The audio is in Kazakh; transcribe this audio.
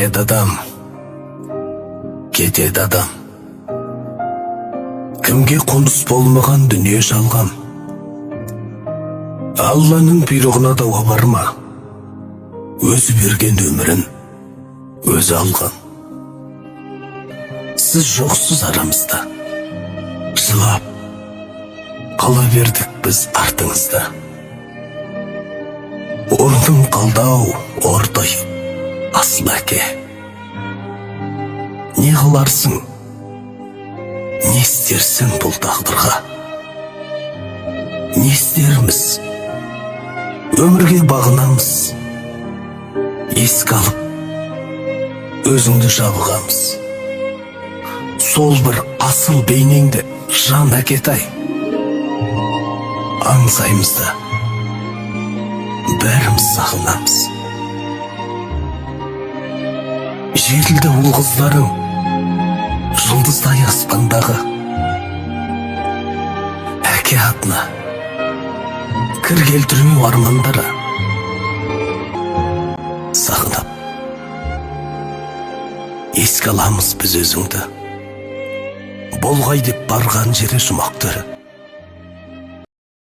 келеді адам, кетеді адам. Кімге қоныс болмаған дүние жалған. Алланың бұйрығына дауа барма, өзі берген өмірін өзі алған. Сіз жоқсыз арамызда, жылап қала бердік біз артыңызда. Орның қалдау, ордай, асыл әке. Не қыларсың, не істерсің бұл тағдырға? Не істерміз, өмірге бағынамыз, еске алып, өзіңді жабығамыз. Сол бір асыл бейнеңді жан әкетай, аңсаймыз да бәріміз сағынамыз. Жетілді ұл қыздарың, жұлдыздай аспандағы. Әке атына кір келтірмеу армандары. Сағынып еске аламыз біз өзіңді, болғай деп барған жері жұмақ түрі.